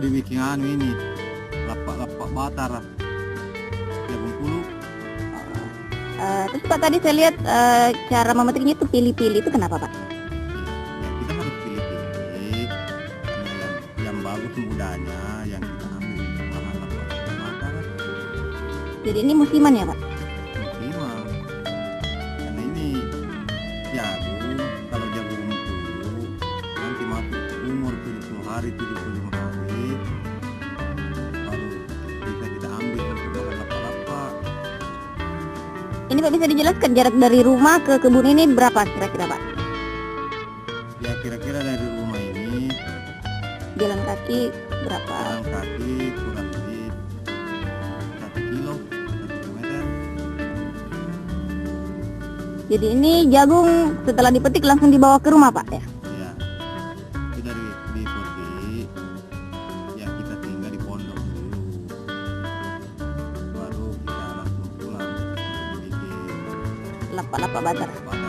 dibikin anu ini lapak batar jagung pulu. Terus Pak tadi saya lihat cara memetiknya itu pilih-pilih, itu kenapa Pak? Ya, kita harus pilih-pilih yang bagus mudanya, yang kita ambil bahan lapak batar Jadi ini musiman ya Pak? musiman. Karena ini jagung, kalau jagung pulu nanti masuk umur 70 hari 75 hari baru bisa kita ambil untuk bahan lapak-lapak. Ini Pak bisa dijelaskan jarak dari rumah ke kebun ini berapa kira-kira Pak? Ya kira-kira dari rumah ini Jalan kaki berapa? jalan kaki kurang lebih 1 kilometer. Jadi ini jagung setelah dipetik langsung dibawa ke rumah Pak ya? Ya itu dari dipetik ya kita tinggal di pondok dulu baru kita langsung pulang bikin Lapak-lapak batar. batar.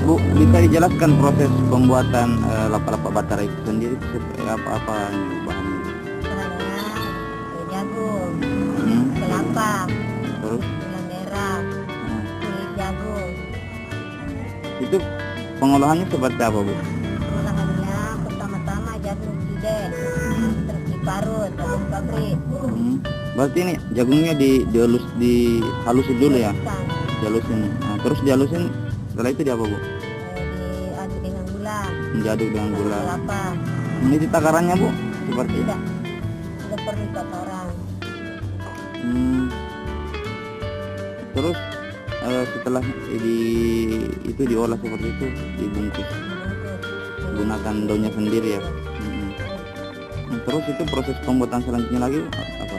Bu, bisa dijelaskan proses pembuatan lapak-lapak batar itu sendiri seperti apa bahannya? Bahannya jagung, Hmm, kelapa, terus gula merah, kulit jagung. itu pengolahannya seperti apa, Bu? Pengolahannya pertama-tama jagung gede, terus diparut, jagung pabrik. Baru Berarti ini jagungnya dihalusin dulu ya? Kan, Dihalusin. Nah, terus dihalusin, setelah itu dia apa Bu? diaduk dengan gula. Diaduk dengan gula. Kelapa. Ini takarannya Bu? Seperti Tidak. Tidak perlu takaran. Terus setelah itu diolah seperti itu, dibungkus gunakan daunnya sendiri ya. Terus itu proses pembuatan selanjutnya lagi Bu, apa?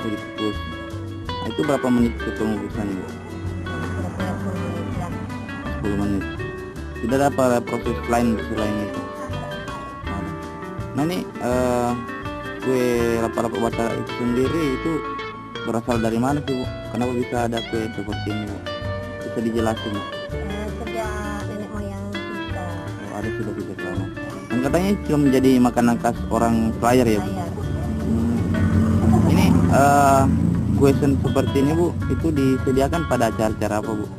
Oh, dikukus. Nah, itu berapa menit ke pengukusannya Bu? 10 menit. Tidak ada apa proses lain selain itu? Ada. Nah ini kue lapa-lapa Batara itu sendiri itu berasal dari mana sih Bu? Kenapa bisa ada kue seperti ini Bu? Bisa dijelasin Bu? Sejak nenek moyang kita. Oh, ada sudah sejak lama. Dan katanya cuma menjadi makanan khas orang Selayar ya Bu? Layar. Ini kue seperti ini Bu, itu disediakan pada acara-acara apa Bu?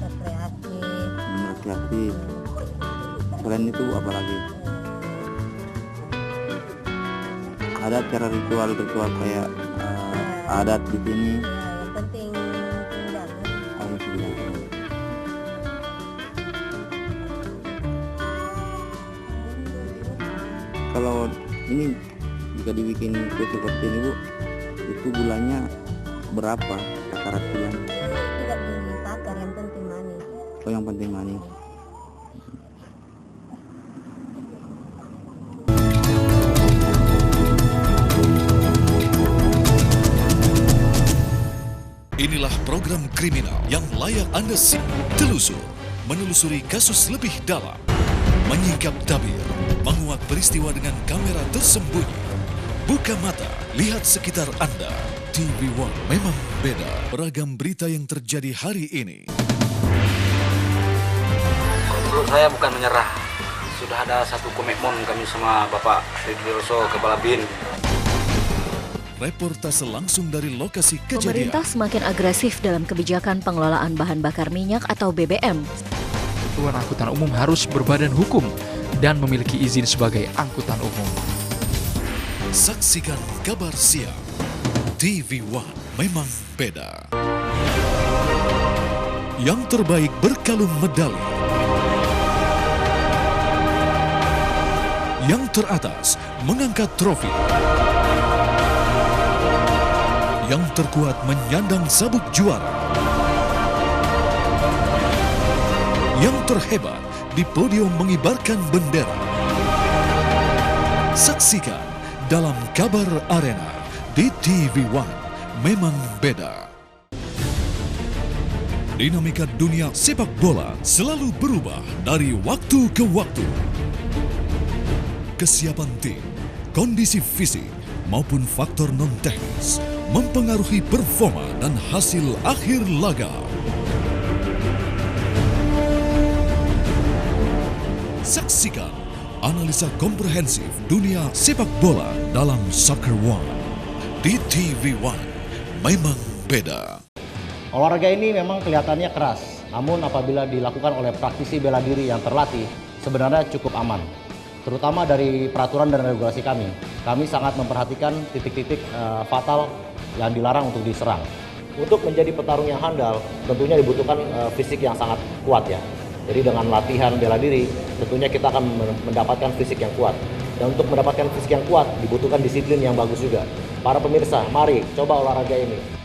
Rekreasi. Rekreasi. Selain itu Bu, apa lagi? Ada acara ritual kayak adat di sini. Yang penting tinggal. Oh, sudah. Kalau ini jika dibikin kue seperti ini Bu, itu gulanya berapa takaran gulanya? Tidak ditakar, yang penting manis. Oh, yang penting manis. Inilah program kriminal yang layak Anda simak. Telusur, menelusuri kasus lebih dalam, menyingkap tabir, menguak peristiwa dengan kamera tersembunyi. Buka mata, lihat sekitar Anda. TV One memang beda. Beragam berita yang terjadi hari ini. Menurut saya bukan menyerah. Sudah ada satu komitmen kami sama Bapak Ridwiroso Kepala BIN. Reportase langsung dari lokasi kejadian. Pemerintah semakin agresif dalam kebijakan pengelolaan bahan bakar minyak atau BBM. Satuan Angkutan Umum harus berbadan hukum dan memiliki izin sebagai angkutan umum. Saksikan kabar siang. TV One memang beda. Yang terbaik berkalung medali. Yang teratas mengangkat trofi. Yang terkuat menyandang sabuk juara. Yang terhebat di podium mengibarkan bendera. Saksikan dalam Kabar Arena di TV One memang beda. Dinamika dunia sepak bola selalu berubah dari waktu ke waktu. Kesiapan tim, kondisi fisik, maupun faktor non-teknis mempengaruhi performa dan hasil akhir laga. Saksikan analisa komprehensif dunia sepak bola dalam Soccer One di TV One memang beda. Olahraga ini memang kelihatannya keras, namun apabila dilakukan oleh praktisi bela diri yang terlatih, sebenarnya cukup aman. Terutama dari peraturan dan regulasi kami sangat memperhatikan titik-titik fatal yang dilarang untuk diserang. Untuk menjadi petarung yang handal, tentunya dibutuhkan fisik yang sangat kuat ya. Jadi dengan latihan bela diri, tentunya kita akan mendapatkan fisik yang kuat. Dan untuk mendapatkan fisik yang kuat, dibutuhkan disiplin yang bagus juga. Para pemirsa, mari coba olahraga ini.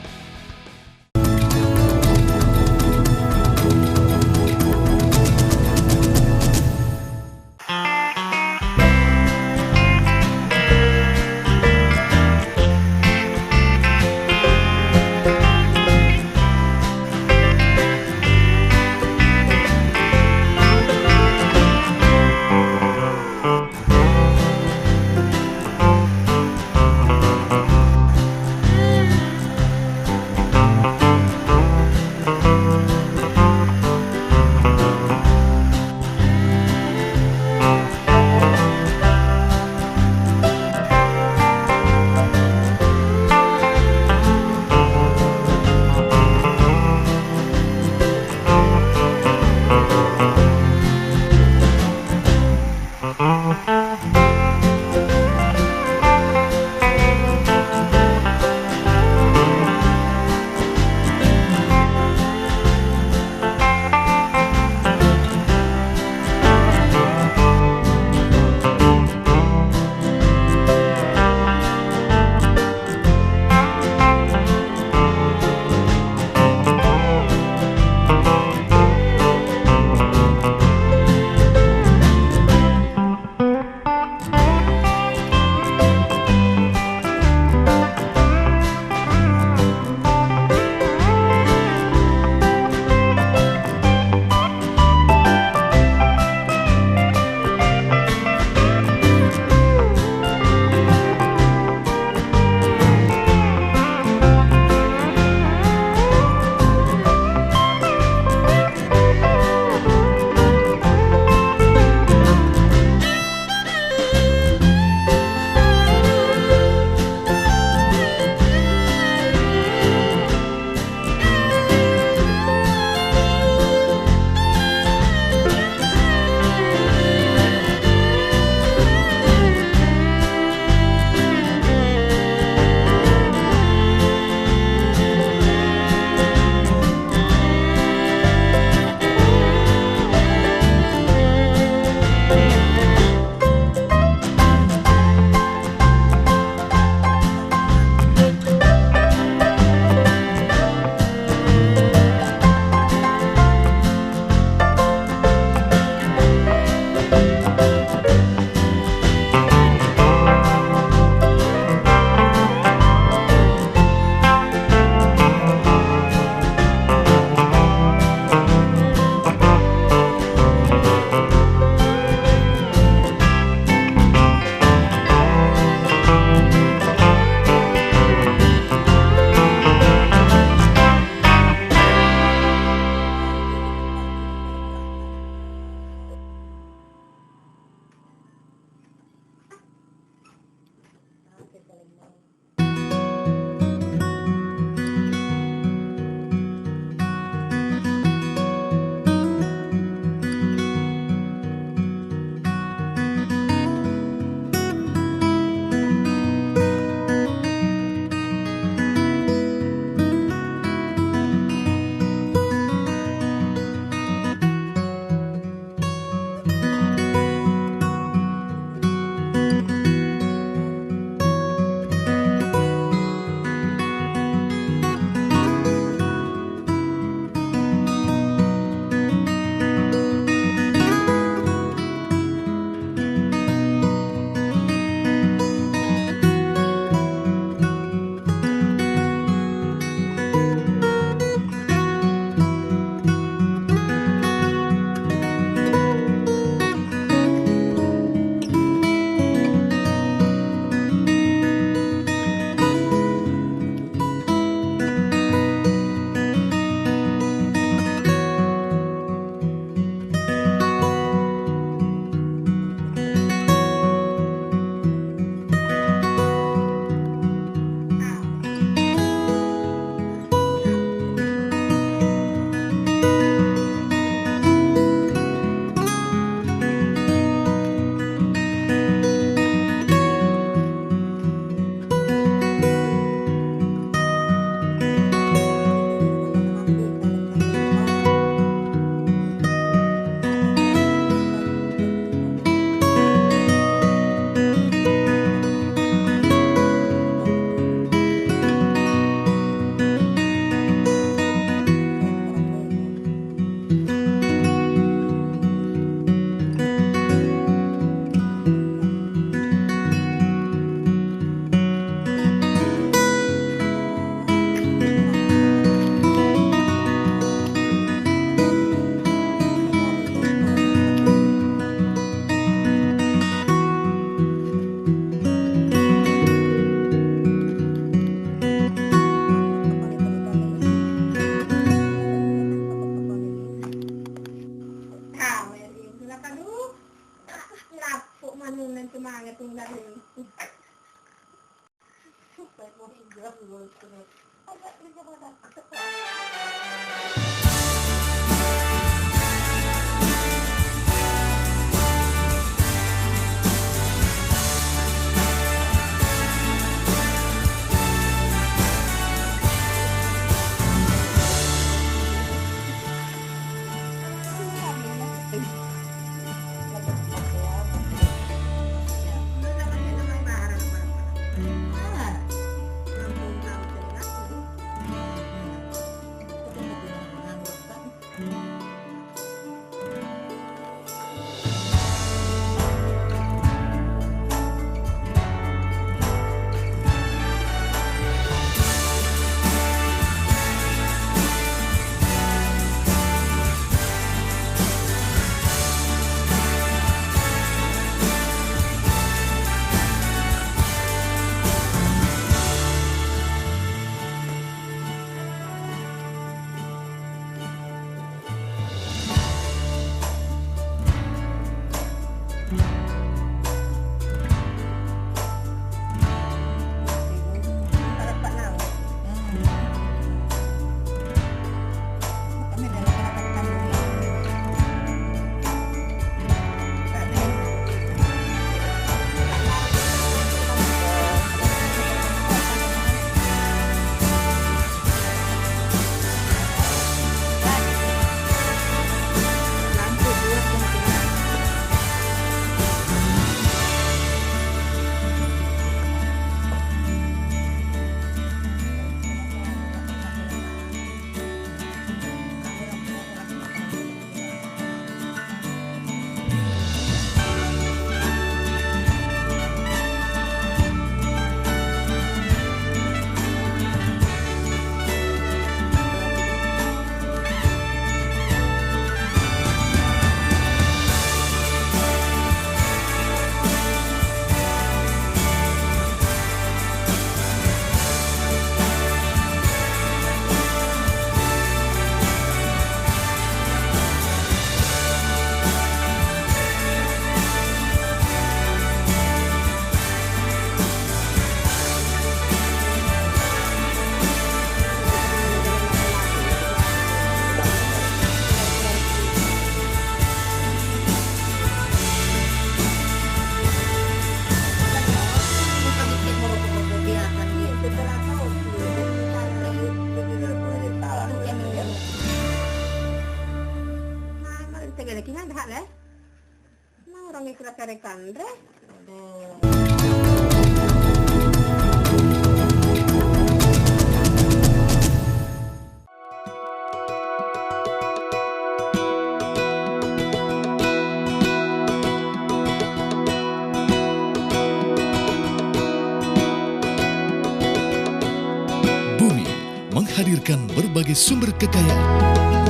Bumi menghadirkan berbagai sumber kekayaan.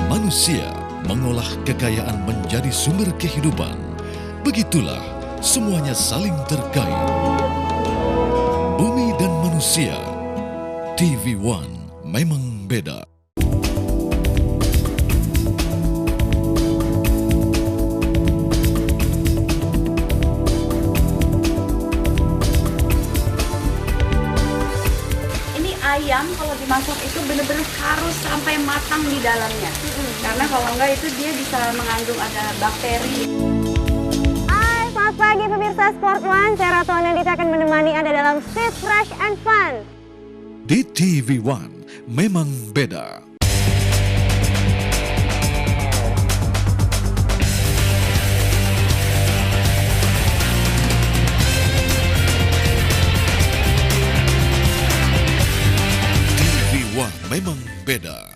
Manusia mengolah kekayaan menjadi sumber kehidupan. Begitulah semuanya saling terkait. Bumi dan manusia. TV One memang beda. Ayam kalau dimasak itu benar-benar harus sampai matang di dalamnya. Karena kalau enggak itu dia bisa mengandung ada bakteri. Hai, selamat pagi pemirsa Sport One. Saya Ratu Anandita akan menemani Anda dalam Fit, Fresh, and Fun. Di TV One memang beda. Memang beda.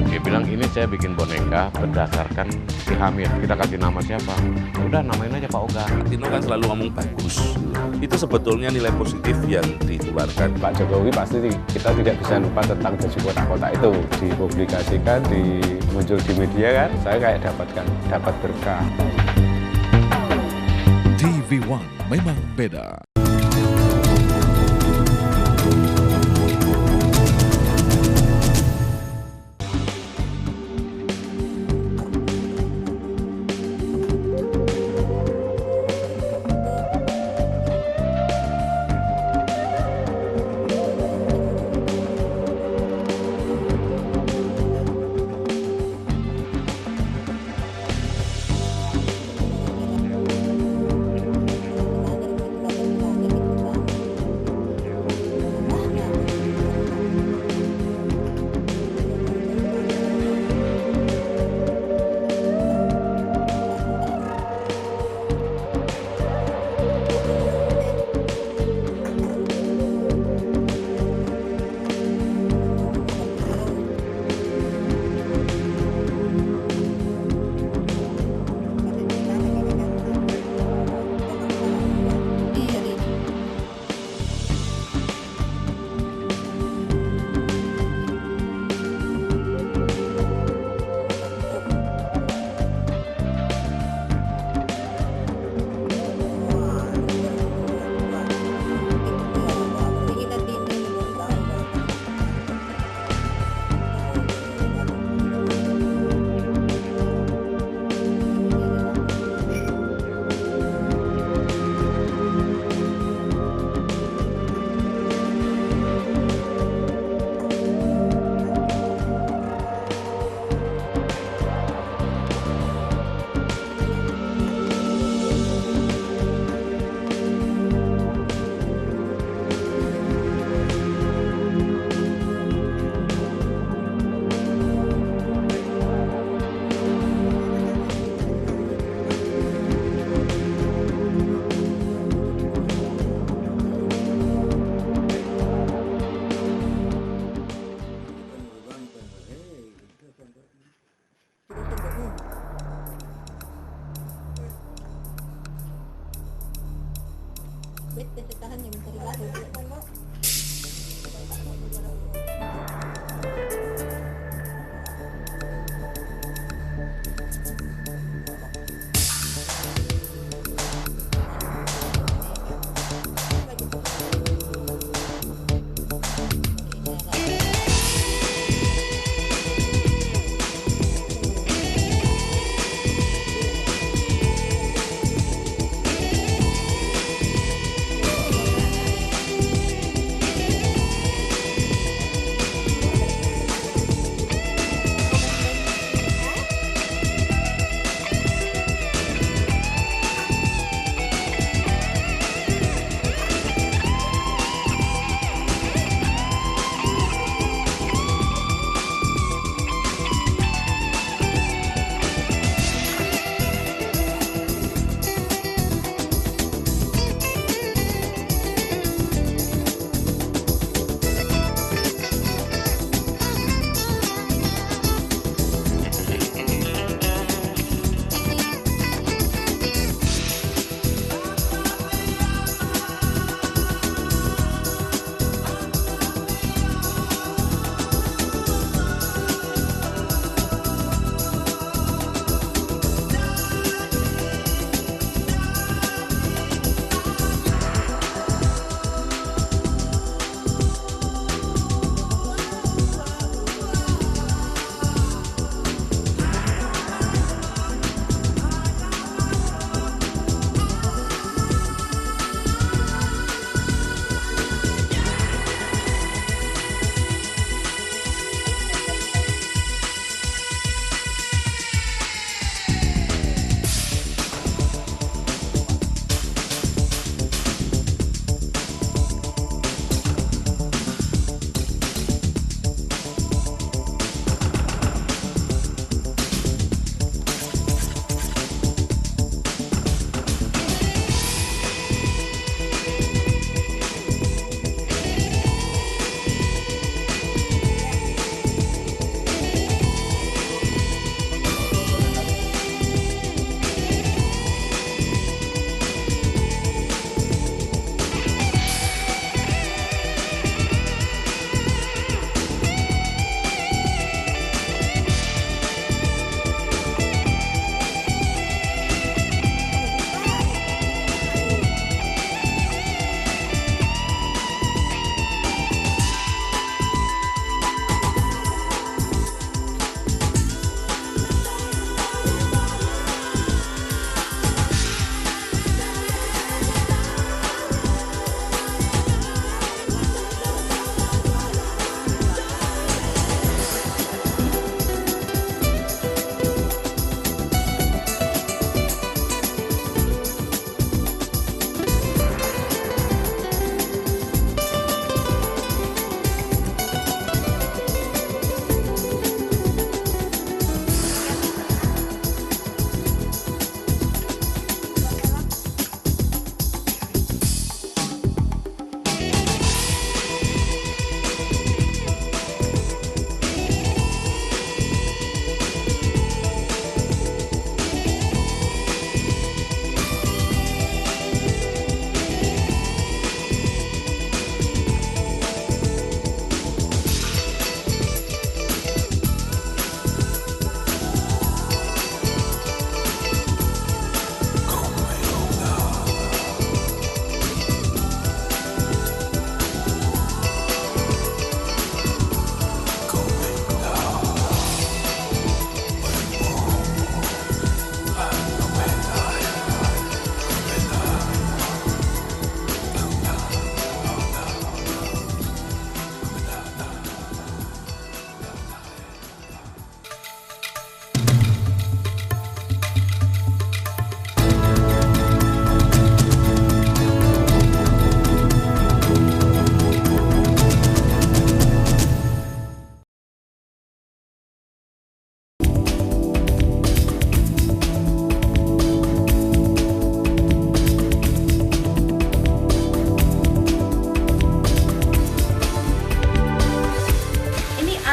Dia bilang ini saya bikin boneka berdasarkan si hamil. Kita kasih nama siapa? Udah namain aja Pak Oga. Tino kan selalu ngomong bagus. Itu sebetulnya nilai positif yang dikeluarkan. Pak Jokowi pasti kita tidak bisa lupa tentang baju kotak-kotak itu. Dipublikasikan, muncul di media kan. Saya kayak dapat berkah. TV One memang beda.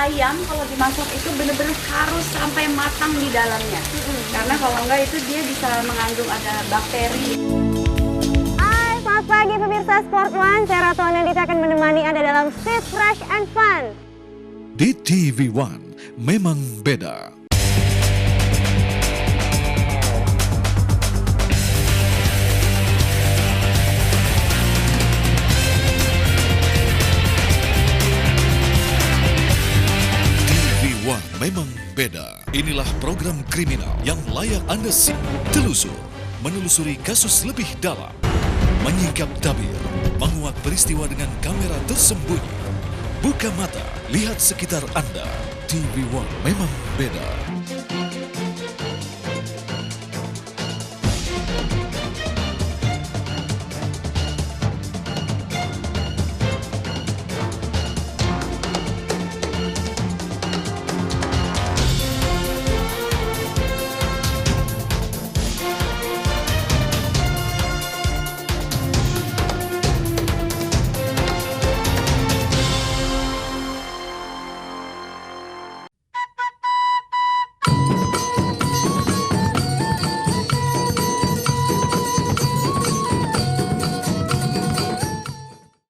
ayam kalau dimasak itu benar-benar harus sampai matang di dalamnya. Karena kalau enggak itu dia bisa mengandung ada bakteri. Hai, selamat pagi pemirsa pemirsa Sport One, saya Ratu Anandita akan menemani Anda dalam Street Fresh and Fun. Di TV One memang beda. TV One memang beda. Inilah program kriminal yang layak Anda simak. Telusur, menelusuri kasus lebih dalam, menyingkap tabir, menguak peristiwa dengan kamera tersembunyi. Buka mata, lihat sekitar Anda. TV One memang beda.